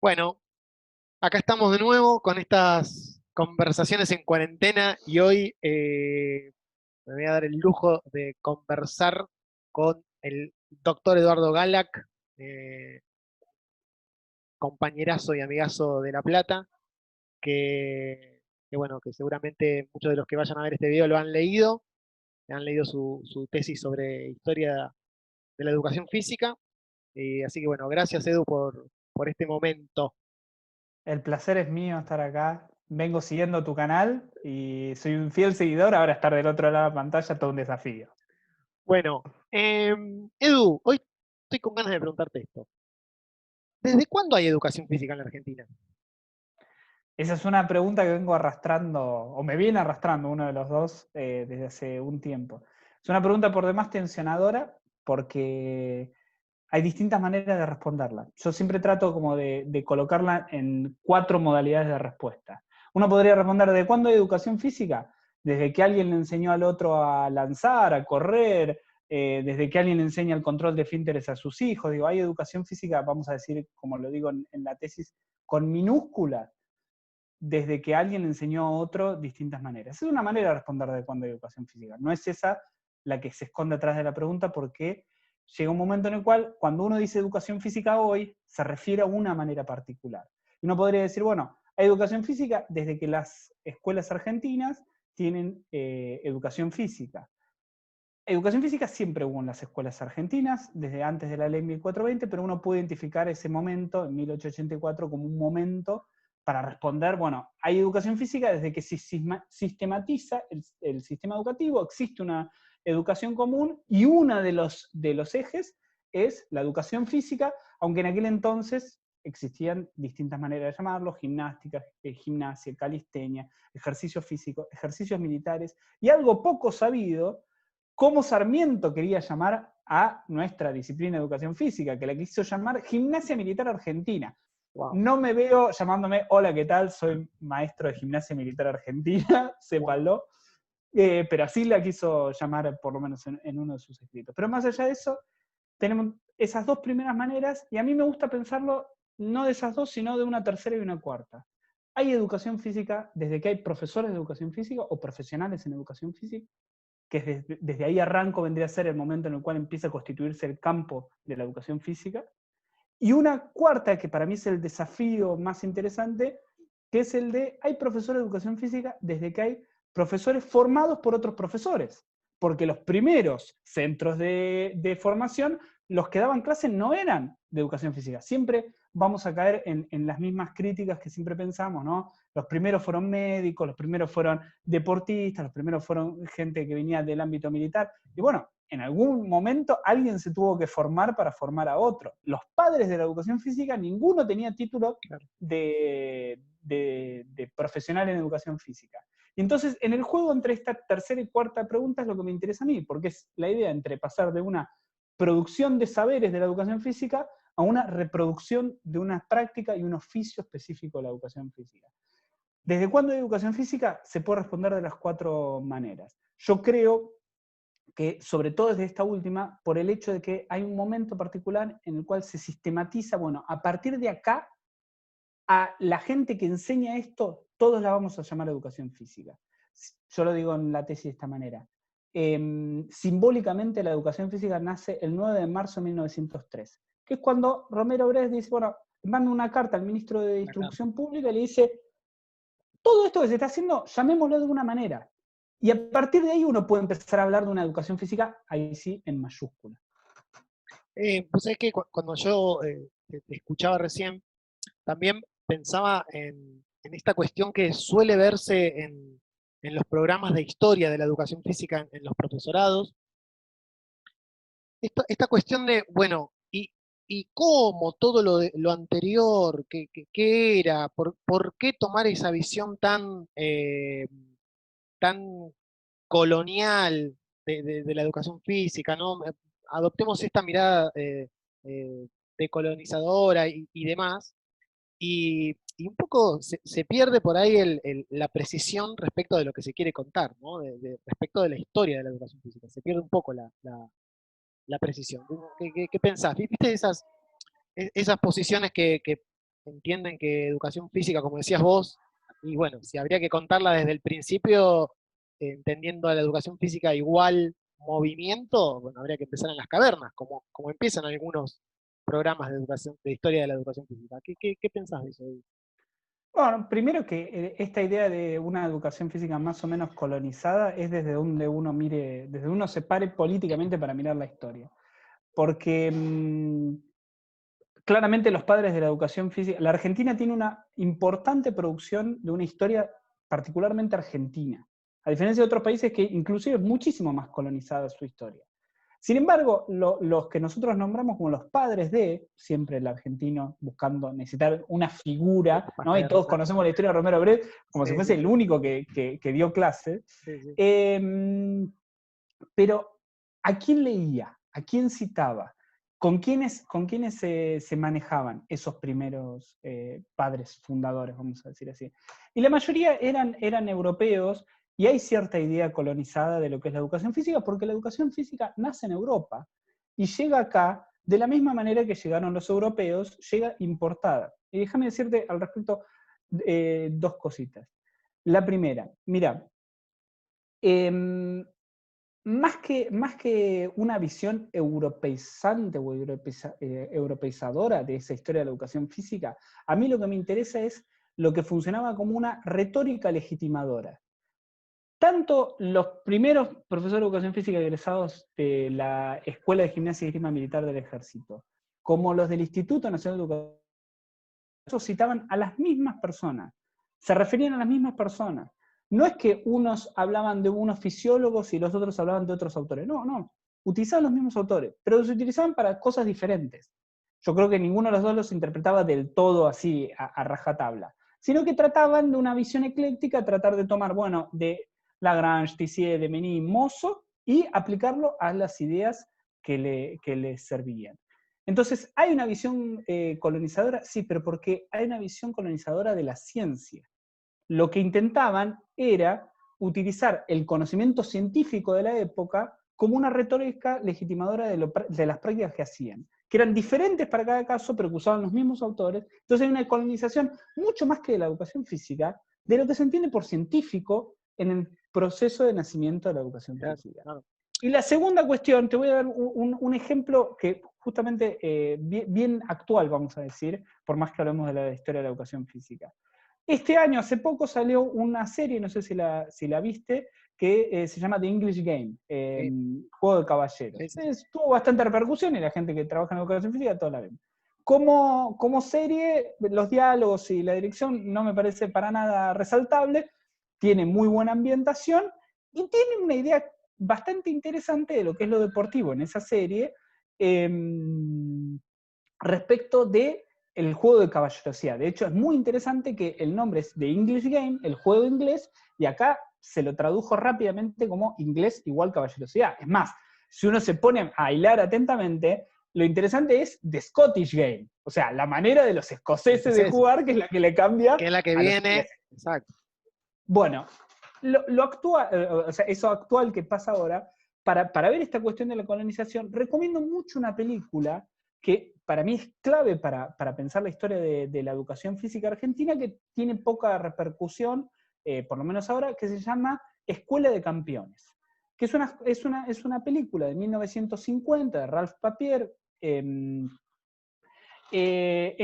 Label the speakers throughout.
Speaker 1: Bueno, acá estamos de nuevo con estas conversaciones en cuarentena y hoy me voy a dar el lujo de conversar con el doctor Eduardo Galac, eh, compañerazo y amigazo de La Plata, bueno, que seguramente muchos de los que vayan a ver este video lo han leído su tesis sobre historia de la educación física. Así que bueno, gracias Edu por este momento.
Speaker 2: El placer es mío estar acá. Vengo siguiendo tu canal y soy un fiel seguidor. Ahora estar del otro lado de la pantalla, todo un desafío.
Speaker 1: Bueno, Edu, hoy estoy con ganas de preguntarte esto. ¿Desde cuándo hay educación física en la Argentina?
Speaker 2: Esa es una pregunta que vengo arrastrando, o me viene arrastrando uno de los dos desde hace un tiempo. Es una pregunta por demás tensionadora porque hay distintas maneras de responderla. Yo siempre trato como de colocarla en 4 modalidades de respuesta. Uno podría responder, ¿de cuándo hay educación física? Desde que alguien le enseñó al otro a lanzar, a correr, desde que alguien le enseña el control de esfínteres a sus hijos. Digo, hay educación física, vamos a decir, como lo digo en la tesis, con minúsculas, desde que alguien le enseñó a otro distintas maneras. Es una manera de responder de cuándo hay educación física. No es esa la que se esconde atrás de la pregunta, porque llega un momento en el cual, cuando uno dice educación física hoy, se refiere a una manera particular. Y uno podría decir, bueno, hay educación física desde que las escuelas argentinas tienen educación física. Educación física siempre hubo en las escuelas argentinas, desde antes de la ley 1420, pero uno puede identificar ese momento, en 1884, como un momento para responder, bueno, hay educación física desde que se sistematiza el sistema educativo, existe una educación común y uno de los ejes es la educación física, aunque en aquel entonces existían distintas maneras de llamarlo: gimnástica, gimnasia, calistenia, ejercicios físicos, ejercicios militares, y algo poco sabido, cómo Sarmiento quería llamar a nuestra disciplina de educación física, que la quiso llamar Gimnasia Militar Argentina.
Speaker 1: Wow,
Speaker 2: No me veo llamándome, hola, ¿qué tal? Soy maestro de Gimnasia Militar Argentina,
Speaker 1: wow.
Speaker 2: sépalo. Pero así la quiso llamar, por lo menos en uno de sus escritos. Pero más allá de eso, tenemos esas dos primeras maneras, y a mí me gusta pensarlo no de esas dos, sino de una tercera y una cuarta. Hay educación física desde que hay profesores de educación física o profesionales en educación física, que desde ahí arranco vendría a ser el momento en el cual empieza a constituirse el campo de la educación física. Y una cuarta, que para mí es el desafío más interesante, que es el de, hay profesores de educación física desde que hay profesores formados por otros profesores, porque los primeros centros de formación, los que daban clases no eran de educación física. Siempre vamos a caer en las mismas críticas que siempre pensamos, ¿no? Los primeros fueron médicos, los primeros fueron deportistas, los primeros fueron gente que venía del ámbito militar, y bueno, en algún momento alguien se tuvo que formar para formar a otro. Los padres de la educación física, ninguno tenía título
Speaker 1: Claro.
Speaker 2: de profesional en educación física. Y entonces, en el juego entre esta tercera y cuarta pregunta es lo que me interesa a mí, porque es la idea entre pasar de una producción de saberes de la educación física a una reproducción de una práctica y un oficio específico de la educación física. ¿Desde cuándo hay educación física? Se puede responder de las 4 maneras. Yo creo que, sobre todo desde esta última, por el hecho de que hay un momento particular en el cual se sistematiza, bueno, a partir de acá, a la gente que enseña esto, todos la vamos a llamar educación física. Yo lo digo en la tesis de esta manera. Simbólicamente la educación física nace el 9 de marzo de 1903, que es cuando Romero Brest dice, bueno, manda una carta al ministro de
Speaker 1: Acá.
Speaker 2: Instrucción Pública y le dice, todo esto que se está haciendo, llamémoslo de una manera. Y a partir de ahí uno puede empezar a hablar de una educación física, ahí sí, en mayúscula.
Speaker 1: Pues es que cuando yo te escuchaba recién, también pensaba en esta cuestión que suele verse en los programas de historia de la educación física en los profesorados. Esta cuestión de, bueno, y cómo todo lo anterior, qué era, por qué tomar esa visión tan colonial de la educación física, ¿no? Adoptemos esta mirada eh, decolonizadora y demás, y un poco se pierde por ahí la precisión respecto de lo que se quiere contar, ¿no? Respecto de la historia de la educación física, se pierde un poco la precisión. ¿Qué pensás? ¿Viste esas posiciones que entienden que educación física, como decías vos, y bueno, si habría que contarla desde el principio, entendiendo a la educación física igual movimiento, bueno, habría que empezar en las cavernas, como empiezan algunos programas de educación, de historia de la educación física. ¿Qué pensás de eso?
Speaker 2: Bueno, primero que esta idea de una educación física más o menos colonizada es desde donde uno mire, desde uno se pare políticamente para mirar la historia. Porque claramente los padres de la educación física, la Argentina tiene una importante producción de una historia particularmente argentina, a diferencia de otros países que inclusive es muchísimo más colonizada su historia. Sin embargo, los que nosotros nombramos como los padres de, siempre el argentino buscando necesitar una figura, ¿no? Y todos conocemos la historia de Romero Brett como si fuese el único que dio clase. Pero, ¿a quién leía? ¿A quién citaba? ¿Con quiénes se manejaban esos primeros padres fundadores, vamos a decir así? Y la mayoría eran europeos, y hay cierta idea colonizada de lo que es la educación física, porque la educación física nace en Europa y llega acá de la misma manera que llegaron los europeos, llega importada. Y déjame decirte al respecto dos cositas. La primera, mira, más que una visión europeizante o europeizadora de esa historia de la educación física, a mí lo que me interesa es lo que funcionaba como una retórica legitimadora. Tanto los primeros profesores de educación física egresados de la Escuela de Gimnasia y Esgrima Militar del Ejército, como los del Instituto Nacional de Educación, citaban a las mismas personas, se referían a las mismas personas. No es que unos hablaban de unos fisiólogos y los otros hablaban de otros autores, no, utilizaban los mismos autores, pero los utilizaban para cosas diferentes. Yo creo que ninguno de los dos los interpretaba del todo así, a rajatabla, sino que trataban de una visión ecléctica, tratar de tomar, bueno, de Lagrange, Tissier, de Menis, Mozo, y aplicarlo a las ideas que le servían. Entonces, ¿hay una visión colonizadora? Sí, pero porque hay una visión colonizadora de la ciencia. Lo que intentaban era utilizar el conocimiento científico de la época como una retórica legitimadora de las prácticas que hacían, que eran diferentes para cada caso, pero que usaban los mismos autores. Entonces hay una colonización mucho más que de la educación física, de lo que se entiende por científico en el proceso de nacimiento de la educación física. Claro. Y la segunda cuestión, te voy a dar un ejemplo que justamente bien actual, vamos a decir, por más que hablemos de la historia de la educación física. Este año, hace poco, salió una serie, no sé si la viste, que se llama The English Game, Juego de Caballeros. Tuvo bastante repercusión y la gente que trabaja en educación física toda la ven. Como serie, los diálogos y la dirección no me parece para nada resaltable, tiene muy buena ambientación y tiene una idea bastante interesante de lo que es lo deportivo en esa serie respecto de el juego de caballerosidad. De hecho, es muy interesante que el nombre es The English Game, el juego inglés, y acá se lo tradujo rápidamente como inglés igual caballerosidad. Es más, si uno se pone a hilar atentamente, lo interesante es The Scottish Game, o sea, la manera de los escoceses de jugar, que es la que le cambia.
Speaker 1: Que es la que viene, exacto.
Speaker 2: Bueno, lo actual, o sea, eso actual que pasa ahora, para ver esta cuestión de la colonización, recomiendo mucho una película que para mí es clave para pensar la historia de la educación física argentina, que tiene poca repercusión, por lo menos ahora, que se llama Escuela de Campeones, que es una película de 1950 de Ralph Papier, en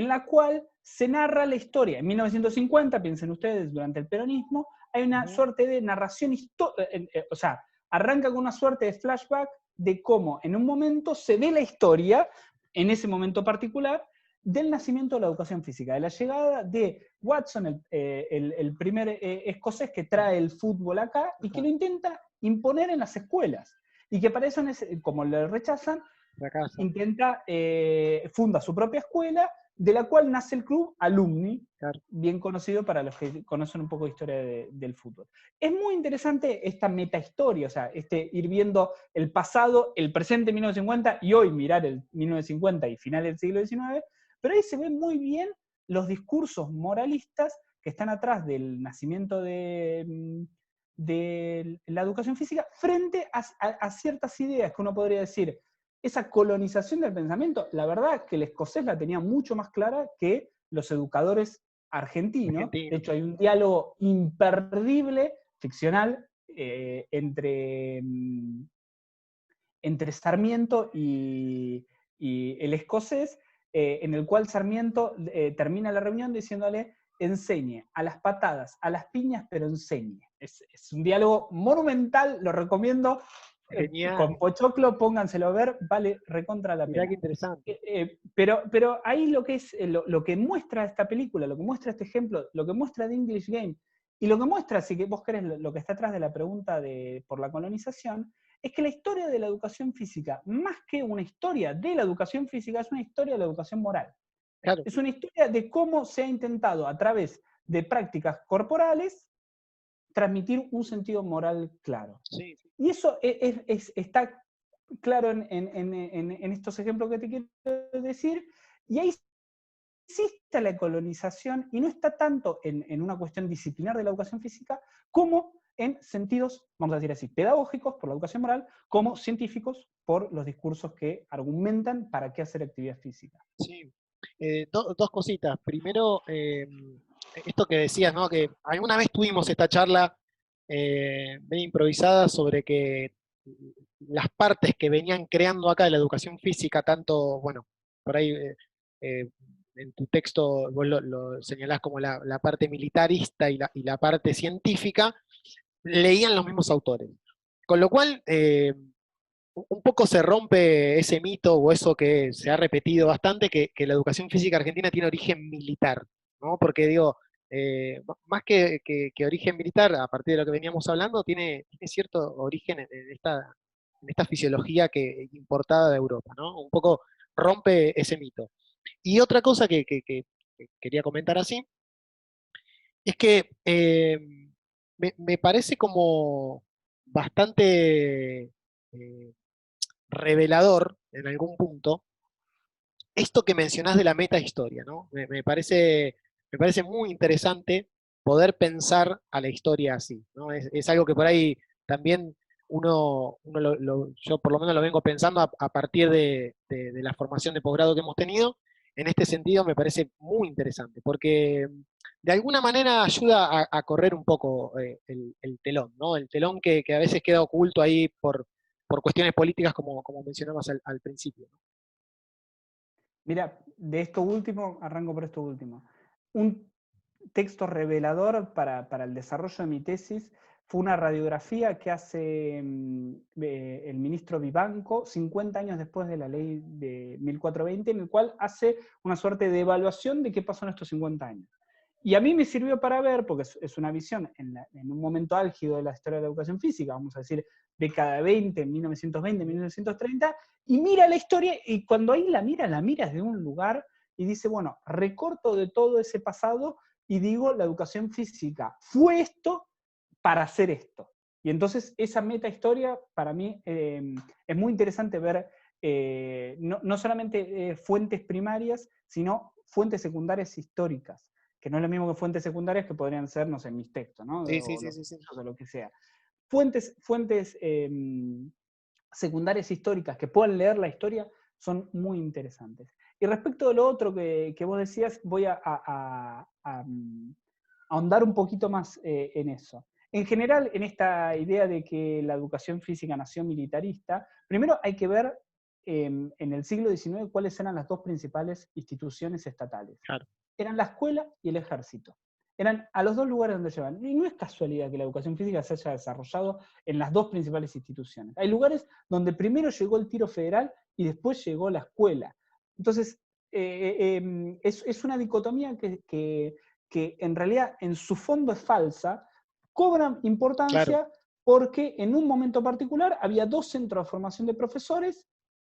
Speaker 2: la cual se narra la historia. En 1950, piensen ustedes, durante el peronismo, hay una suerte de narración histórica, o sea, arranca con una suerte de flashback de cómo en un momento se ve la historia, en ese momento particular, del nacimiento de la educación física, de la llegada de Watson, el primer escocés que trae el fútbol acá y que lo intenta imponer en las escuelas. Y que para eso, como le rechazan, funda su propia escuela, de la cual nace el club Alumni, claro, bien conocido para los que conocen un poco de historia del fútbol. Es muy interesante esta metahistoria, o sea, ir viendo el pasado, el presente 1950 y hoy mirar el 1950 y finales del siglo XIX, pero ahí se ven muy bien los discursos moralistas que están atrás del nacimiento de la educación física frente a ciertas ideas que uno podría decir. Esa colonización del pensamiento, la verdad que el escocés la tenía mucho más clara que los educadores argentinos.
Speaker 1: Argentino.
Speaker 2: De hecho, hay un diálogo imperdible, ficcional, entre Sarmiento y el escocés, en el cual Sarmiento termina la reunión diciéndole: enseñe a las patadas, a las piñas, pero enseñe. Es un diálogo monumental, lo recomiendo.
Speaker 1: Genial.
Speaker 2: Con Pochoclo, pónganselo a ver, vale recontra la
Speaker 1: Mirá
Speaker 2: pena.
Speaker 1: qué interesante.
Speaker 2: Pero ahí lo que es lo que muestra esta película, lo que muestra este ejemplo, lo que muestra The English Game, y lo que muestra, si que vos querés, lo que está atrás de la pregunta por la colonización, es que la historia de la educación física, más que una historia de la educación física, es una historia de la educación moral.
Speaker 1: Claro.
Speaker 2: Es una historia de cómo se ha intentado, a través de prácticas corporales, transmitir un sentido moral claro.
Speaker 1: Sí.
Speaker 2: Y eso está claro en estos ejemplos que te quiero decir, y ahí existe la colonización, y no está tanto en una cuestión disciplinar de la educación física, como en sentidos, vamos a decir así, pedagógicos por la educación moral, como científicos por los discursos que argumentan para qué hacer actividad física.
Speaker 1: Sí. Dos cositas. Primero, esto que decías, ¿no? Que alguna vez tuvimos esta charla medio improvisada sobre que las partes que venían creando acá de la educación física, tanto, bueno, por ahí en tu texto vos lo señalás como la parte militarista y la parte científica, leían los mismos autores. Con lo cual, un poco se rompe ese mito o eso que se ha repetido bastante, que la educación física argentina tiene origen militar, ¿no? Porque digo, más que origen militar, a partir de lo que veníamos hablando, tiene cierto origen en esta fisiología importada de Europa, ¿no? Un poco rompe ese mito. Y otra cosa que quería comentar así, es que me parece como bastante revelador en algún punto esto que mencionás de la meta historia, ¿no? Me parece muy interesante poder pensar a la historia así, ¿no? Es algo que por ahí también yo por lo menos lo vengo pensando a partir de la formación de posgrado que hemos tenido. En este sentido me parece muy interesante, porque de alguna manera ayuda a correr un poco el telón, ¿no? El telón que a veces queda oculto ahí por cuestiones políticas, como mencionamos al principio, ¿no?
Speaker 2: Mira, de esto último, arranco por esto último. Un texto revelador para el desarrollo de mi tesis fue una radiografía que hace el ministro Vivanco 50 años después de la ley de 1420, en el cual hace una suerte de evaluación de qué pasó en estos 50 años. Y a mí me sirvió para ver, porque es una visión en un momento álgido de la historia de la educación física, vamos a decir, década 20, 1920, 1930, y mira la historia, y cuando ahí la miras de un lugar, y dice, bueno, recorto de todo ese pasado, y digo, la educación física fue esto para hacer esto. Y entonces esa meta historia, para mí, es muy interesante ver no solamente fuentes primarias, sino fuentes secundarias históricas, que no es lo mismo que fuentes secundarias que podrían ser, no sé, mis textos, ¿no?
Speaker 1: Sí,
Speaker 2: O
Speaker 1: sí.
Speaker 2: lo que sea. Fuentes secundarias históricas que puedan leer la historia son muy interesantes. Y respecto de lo otro que vos decías, voy a ahondar un poquito más en eso. En general, en esta idea de que la educación física nació militarista, primero hay que ver en el siglo XIX cuáles eran las dos principales instituciones estatales.
Speaker 1: Claro.
Speaker 2: Eran la escuela y el ejército. Eran a los dos lugares donde llevan. Y no es casualidad que la educación física se haya desarrollado en las dos principales instituciones. Hay lugares donde primero llegó el tiro federal y después llegó la escuela. Entonces, es una dicotomía que en realidad en su fondo es falsa, cobra importancia
Speaker 1: Claro.
Speaker 2: porque en un momento particular había dos centros de formación de profesores,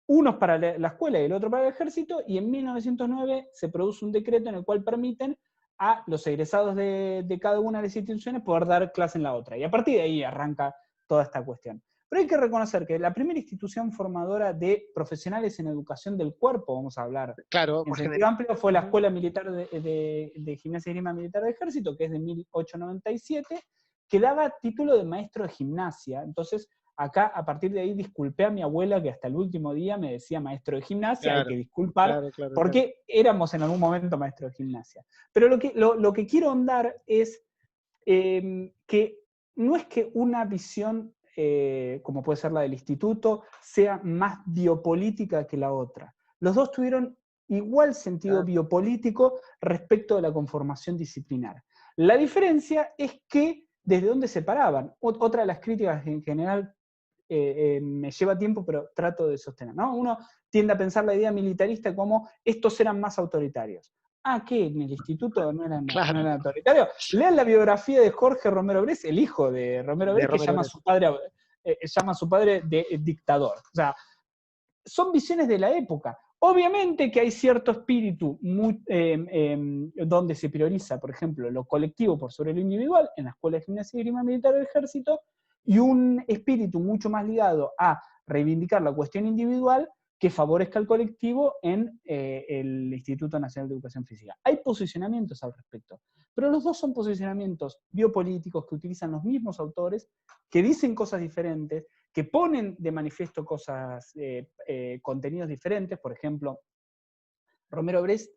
Speaker 2: unos para la escuela y el otro para el ejército, y en 1909 se produce un decreto en el cual permiten a los egresados de cada una de las instituciones poder dar clase en la otra. Y a partir de ahí arranca toda esta cuestión. Pero hay que reconocer que la primera institución formadora de profesionales en educación del cuerpo, vamos a hablar
Speaker 1: Claro,
Speaker 2: en
Speaker 1: más
Speaker 2: sentido
Speaker 1: general.
Speaker 2: amplio, fue la Escuela Militar de Gimnasia y Esgrima Militar del Ejército, que es de 1897, que daba título de maestro de gimnasia. Entonces, acá a partir de ahí disculpé a mi abuela que hasta el último día me decía maestro de gimnasia, hay
Speaker 1: Claro,
Speaker 2: que disculpar,
Speaker 1: claro, claro, claro.
Speaker 2: porque éramos en algún momento maestro de gimnasia. Pero lo que quiero ahondar es que no es que una visión, como puede ser la del instituto, sea más biopolítica que la otra. Los dos tuvieron igual sentido
Speaker 1: Claro.
Speaker 2: biopolítico respecto de la conformación disciplinar. La diferencia es que desde dónde se paraban. Otra de las críticas en general me lleva tiempo, pero trato de sostener, ¿no? Uno tiende a pensar la idea militarista como estos eran más autoritarios. Ah, ¿qué? ¿En el instituto no
Speaker 1: Claro,
Speaker 2: eran autoritarios? Lean la biografía de Jorge Romero Bress, el hijo de Romero
Speaker 1: de
Speaker 2: Bress, que
Speaker 1: Romero
Speaker 2: llama
Speaker 1: Brest.
Speaker 2: a su padre de dictador. O sea, son visiones de la época. Obviamente que hay cierto espíritu donde se prioriza, por ejemplo, lo colectivo por sobre lo individual, en la Escuela de Gimnasia y Esgrima Militar del Ejército, y un espíritu mucho más ligado a reivindicar la cuestión individual que favorezca al colectivo en el Instituto Nacional de Educación Física. Hay posicionamientos al respecto, pero los dos son posicionamientos biopolíticos que utilizan los mismos autores, que dicen cosas diferentes, que ponen de manifiesto cosas, contenidos diferentes. Por ejemplo, Romero Brest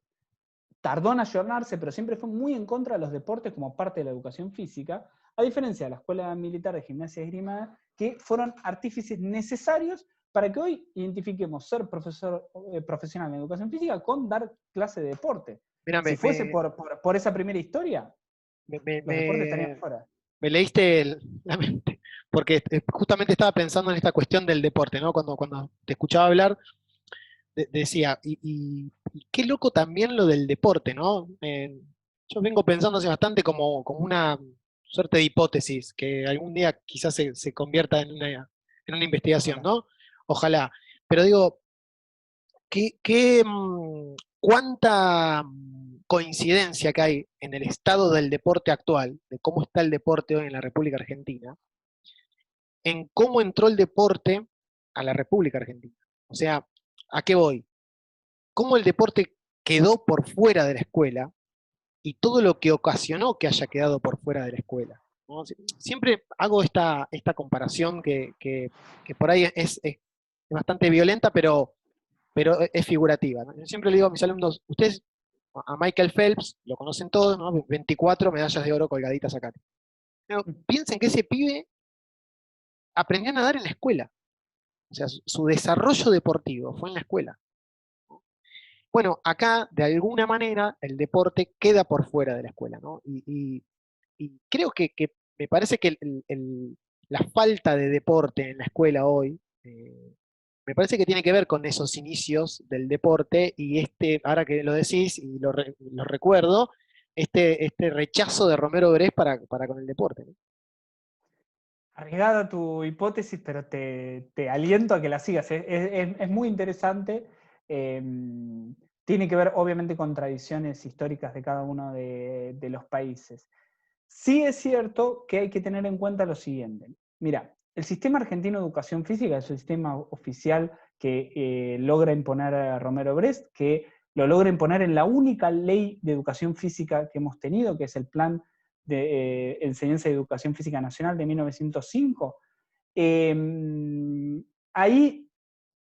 Speaker 2: tardó en ayornarse, pero siempre fue muy en contra de los deportes como parte de la educación física, a diferencia de la Escuela Militar de Gimnasia y Esgrima, que fueron artífices necesarios para que hoy identifiquemos ser profesor profesional en educación física con dar clase de deporte.
Speaker 1: Mira,
Speaker 2: Si fuese por esa primera historia,
Speaker 1: me- me-
Speaker 2: los deportes estarían
Speaker 1: me-
Speaker 2: fuera.
Speaker 1: me leíste la mente, porque justamente estaba pensando en esta cuestión del deporte, ¿no? Cuando te escuchaba hablar, decía, y qué loco también lo del deporte, ¿no? Yo vengo pensando hace bastante como una suerte de hipótesis, que algún día quizás se convierta en una investigación,
Speaker 2: Ojalá.
Speaker 1: ¿no? Ojalá. Pero digo, cuánta coincidencia que hay en el estado del deporte actual, de cómo está el deporte hoy en la República Argentina, en cómo entró el deporte a la República Argentina. O sea, ¿a qué voy? Cómo el deporte quedó por fuera de la escuela y todo lo que ocasionó que haya quedado por fuera de la escuela, ¿no? Siempre hago esta comparación que por ahí es bastante violenta, pero es figurativa, ¿no? Yo siempre le digo a mis alumnos, ustedes a Michael Phelps lo conocen todos, ¿no? 24 medallas de oro colgaditas acá. Pero piensen que ese pibe aprendió a nadar en la escuela. O sea, su desarrollo deportivo fue en la escuela. Bueno, acá, de alguna manera, el deporte queda por fuera de la escuela, ¿no? Y creo que me parece que la falta de deporte en la escuela hoy, me parece que tiene que ver con esos inicios del deporte y ahora que lo decís y lo recuerdo, este rechazo de Romero Brés para con el deporte, ¿no?
Speaker 2: Arriesgada tu hipótesis, pero te aliento a que la sigas. Es muy interesante. eh, Tiene que ver, obviamente, con tradiciones históricas de cada uno de los países. Sí es cierto que hay que tener en cuenta lo siguiente. Mira, el sistema argentino de educación física es el sistema oficial que logra imponer a Romero Brest, que lo logra imponer en la única ley de educación física que hemos tenido, que es el Plan de Enseñanza y Educación Física Nacional de 1905. Ahí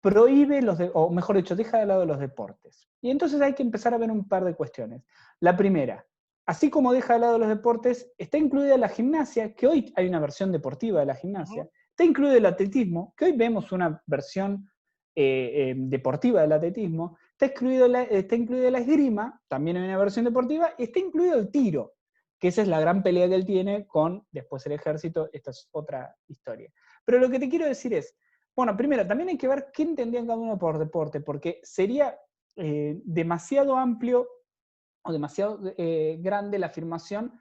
Speaker 2: prohíbe o mejor dicho, deja de lado los deportes. Y entonces hay que empezar a ver un par de cuestiones. La primera, así como deja de lado los deportes, está incluida la gimnasia, que hoy hay una versión deportiva de la gimnasia, está incluido el atletismo, que hoy vemos una versión deportiva del atletismo, está incluida la esgrima, también hay una versión deportiva, y está incluido el tiro, que esa es la gran pelea que él tiene con después el ejército, esta es otra historia. Pero lo que te quiero decir es, bueno, primero, también hay que ver qué entendían cada uno por deporte, porque sería demasiado amplio o demasiado grande la afirmación,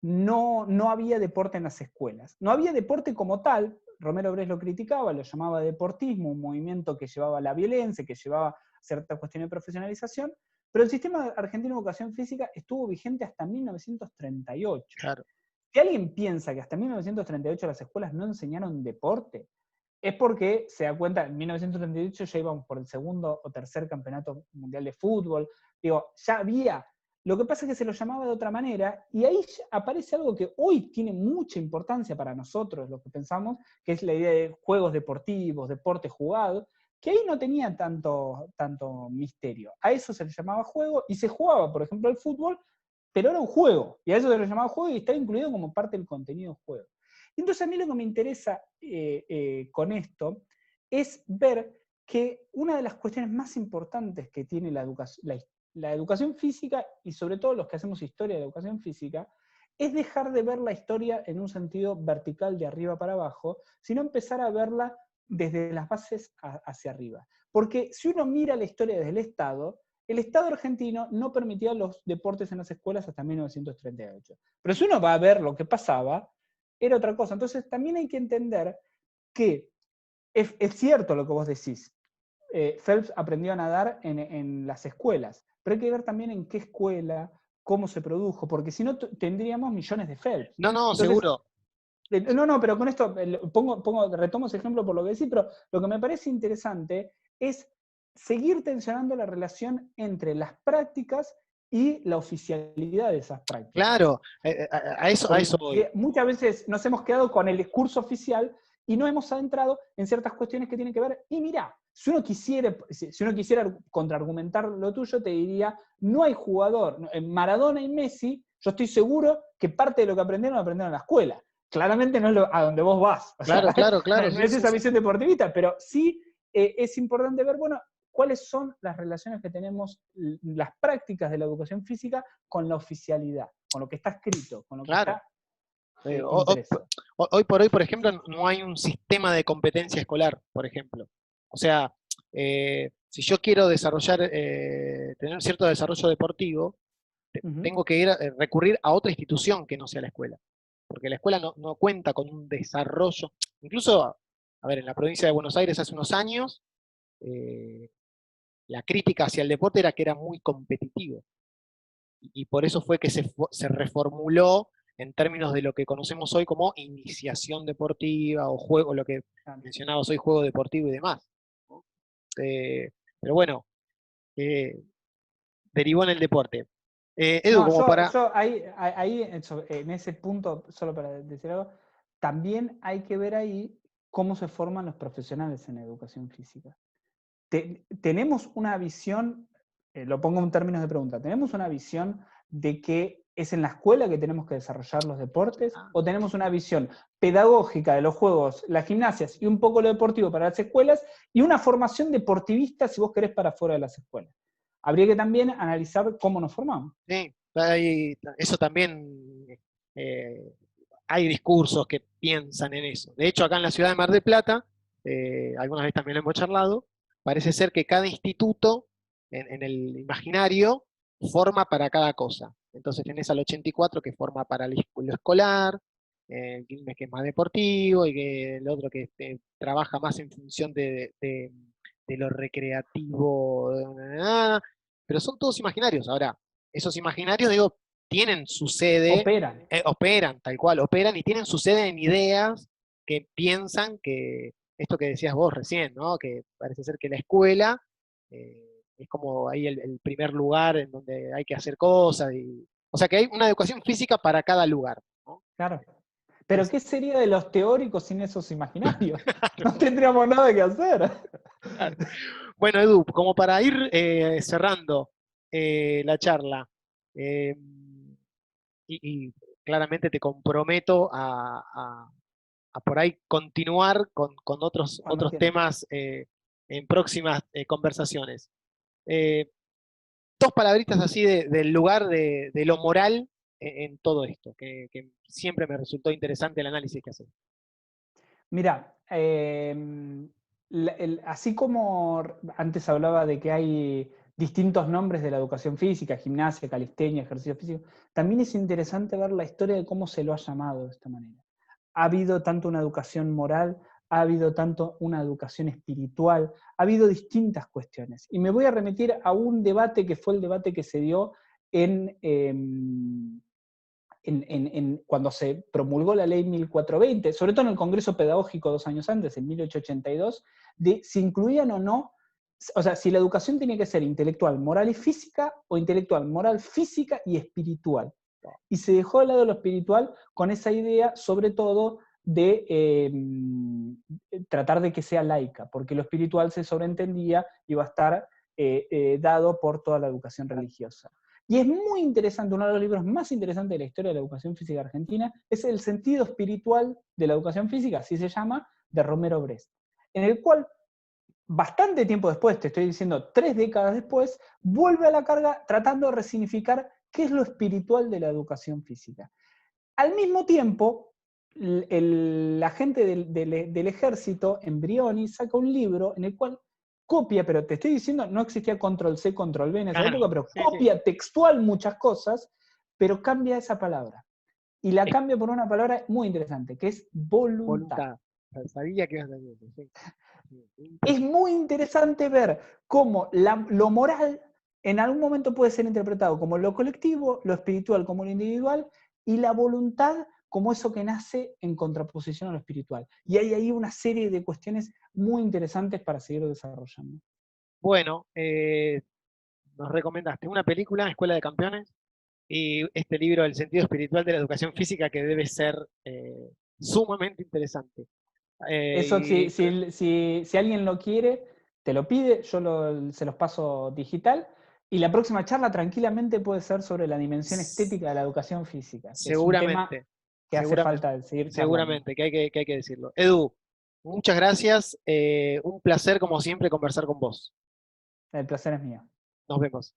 Speaker 2: no había deporte en las escuelas. No había deporte como tal, Romero Brés lo criticaba, lo llamaba deportismo, un movimiento que llevaba a la violencia, que llevaba cierta cuestión de profesionalización, pero el sistema argentino de educación física estuvo vigente hasta 1938.
Speaker 1: Claro.
Speaker 2: Si alguien piensa que hasta 1938 las escuelas no enseñaron deporte, es porque se da cuenta, en 1938 ya íbamos por el segundo o tercer campeonato mundial de fútbol. Digo, ya había Lo que pasa es que se lo llamaba de otra manera, y ahí aparece algo que hoy tiene mucha importancia para nosotros, lo que pensamos, que es la idea de juegos deportivos, deporte jugado, que ahí no tenía tanto misterio. A eso se le llamaba juego, y se jugaba, por ejemplo, el fútbol, pero era un juego, y a eso se le llamaba juego, y estaba incluido como parte del contenido del juego. Entonces a mí lo que me interesa con esto es ver que una de las cuestiones más importantes que tiene la educación física, y sobre todo los que hacemos historia de la educación física, es dejar de ver la historia en un sentido vertical de arriba para abajo, sino empezar a verla desde las bases hacia arriba. Porque si uno mira la historia desde el Estado argentino no permitía los deportes en las escuelas hasta 1938. Pero si uno va a ver lo que pasaba, era otra cosa. Entonces también hay que entender que es cierto lo que vos decís. Phelps aprendió a nadar en las escuelas, pero hay que ver también en qué escuela, cómo se produjo, porque si no tendríamos millones de Phelps.
Speaker 1: No, no,
Speaker 2: Entonces,
Speaker 1: seguro.
Speaker 2: no, pero con esto retomo ese ejemplo por lo que decís, pero lo que me parece interesante es seguir tensionando la relación entre las prácticas y la oficialidad de esas prácticas.
Speaker 1: Claro, a eso voy.
Speaker 2: Porque muchas veces nos hemos quedado con el discurso oficial y no hemos adentrado en ciertas cuestiones que tienen que ver. Y mirá, si uno quisiera contraargumentar lo tuyo, te diría, no hay jugador, en Maradona y Messi, yo estoy seguro que parte de lo que aprendieron en la escuela. Claramente no es a donde vos vas. O
Speaker 1: Claro,
Speaker 2: sea,
Speaker 1: claro, claro.
Speaker 2: no
Speaker 1: Sí,
Speaker 2: es
Speaker 1: sí,
Speaker 2: esa
Speaker 1: sí.
Speaker 2: visión deportivista, pero sí es importante ver, bueno, cuáles son las relaciones que tenemos, las prácticas de la educación física con la oficialidad, con lo que está escrito, con lo que
Speaker 1: Claro.
Speaker 2: está
Speaker 1: Eh, ho- ho-
Speaker 2: impreso.
Speaker 1: Hoy por hoy, por ejemplo, no hay un sistema de competencia escolar, por ejemplo. O sea, si yo quiero tener cierto desarrollo deportivo,
Speaker 2: Ujú.
Speaker 1: tengo que recurrir a otra institución que no sea la escuela. Porque la escuela no cuenta con un desarrollo. Incluso, a ver, en la provincia de Buenos Aires hace unos años, eh, la crítica hacia el deporte era que era muy competitivo. Y por eso fue que se reformuló en términos de lo que conocemos hoy como iniciación deportiva o juego, lo que
Speaker 2: Claro.
Speaker 1: mencionabas hoy, juego deportivo y demás, ¿no? Eh, pero bueno, eh, derivó en el deporte. Edu,
Speaker 2: No,
Speaker 1: como para...
Speaker 2: yo ahí en ese punto, solo para decir algo, también hay que ver ahí cómo se forman los profesionales en educación física. Tenemos una visión, lo pongo en términos de pregunta, ¿tenemos una visión de que es en la escuela que tenemos que desarrollar los deportes?
Speaker 1: Ah,
Speaker 2: ¿O tenemos una visión pedagógica de los juegos, las gimnasias y un poco lo deportivo para las escuelas y una formación deportivista, si vos querés, para fuera de las escuelas? Habría que también analizar cómo nos formamos.
Speaker 1: sí, eso también, eh, hay discursos que piensan en eso. De hecho, acá en la ciudad de Mar del Plata, algunas veces también lo hemos charlado, parece ser que cada instituto en el imaginario forma para cada cosa. Entonces tenés al 84 que forma para lo escolar, el Quilmes que es más deportivo, y que el otro que trabaja más en función de lo recreativo, pero son todos imaginarios. Ahora, esos imaginarios, digo, tienen su sede,
Speaker 2: Operan.
Speaker 1: operan, tal cual, operan y tienen su sede en ideas que piensan que, esto que decías vos recién, ¿no? Que parece ser que la escuela es como ahí el primer lugar en donde hay que hacer cosas, o sea que hay una educación física para cada lugar, ¿no?
Speaker 2: Claro. Pero
Speaker 1: Es-
Speaker 2: ¿qué sería de los teóricos sin esos imaginarios? No tendríamos nada que hacer.
Speaker 1: claro. Bueno, Edu, como para ir cerrando la charla, eh, y claramente te comprometo a por ahí continuar con
Speaker 2: Cuando
Speaker 1: otros
Speaker 2: quieras.
Speaker 1: temas en próximas conversaciones. Eh, Dos palabritas así del lugar de lo moral en todo esto, que siempre me resultó interesante el análisis que haces.
Speaker 2: Mira, así como antes hablaba de que hay distintos nombres de la educación física, gimnasia, calistenia, ejercicio físico, también es interesante ver la historia de cómo se lo ha llamado de esta manera. Ha habido tanto una educación moral, ha habido tanto una educación espiritual, ha habido distintas cuestiones. Y me voy a remitir a un debate que fue el debate que se dio cuando se promulgó la ley 1420, sobre todo en el Congreso Pedagógico 2 años antes, en 1882, de si incluían o no o sea, si la educación tiene que ser intelectual, moral y física, o intelectual, moral, física y espiritual. Y se dejó de lado lo espiritual con esa idea, sobre todo, de tratar de que sea laica, porque lo espiritual se sobreentendía y va a estar dado por toda la educación religiosa. Y es muy interesante, uno de los libros más interesantes de la historia de la educación física argentina es El sentido espiritual de la educación física, así se llama, de Romero Brest, en el cual, bastante tiempo después, te estoy diciendo 3 décadas después, vuelve a la carga tratando de resignificar qué es lo espiritual de la educación física. Al mismo tiempo, la gente del ejército, Embrioni, saca un libro en el cual copia, pero te estoy diciendo, no existía control C, control V en esa
Speaker 1: Claro,
Speaker 2: época, pero
Speaker 1: sí, sí.
Speaker 2: copia textual muchas cosas, pero cambia esa palabra. Y la cambia por una palabra muy interesante, que es voluntad.
Speaker 1: Voluntad. Sabía que ibas a decir eso, sí. Sí.
Speaker 2: Es muy interesante ver cómo lo moral en algún momento puede ser interpretado como lo colectivo, lo espiritual como lo individual, y la voluntad como eso que nace en contraposición a lo espiritual. Y hay ahí una serie de cuestiones muy interesantes para seguir desarrollando.
Speaker 1: Bueno, nos recomendaste una película, Escuela de Campeones, y este libro, El sentido espiritual de la educación física, que debe ser sumamente interesante.
Speaker 2: Eso,
Speaker 1: Y
Speaker 2: si alguien lo quiere, te lo pide, se los paso digital. Y la próxima charla tranquilamente puede ser sobre la dimensión estética de la educación física, que es un tema
Speaker 1: seguramente,
Speaker 2: que hace
Speaker 1: seguramente,
Speaker 2: falta seguir charlando.
Speaker 1: seguramente, que hay que decirlo. Edu, muchas gracias. Un placer, como siempre, conversar con vos.
Speaker 2: El placer es mío.
Speaker 1: Nos vemos.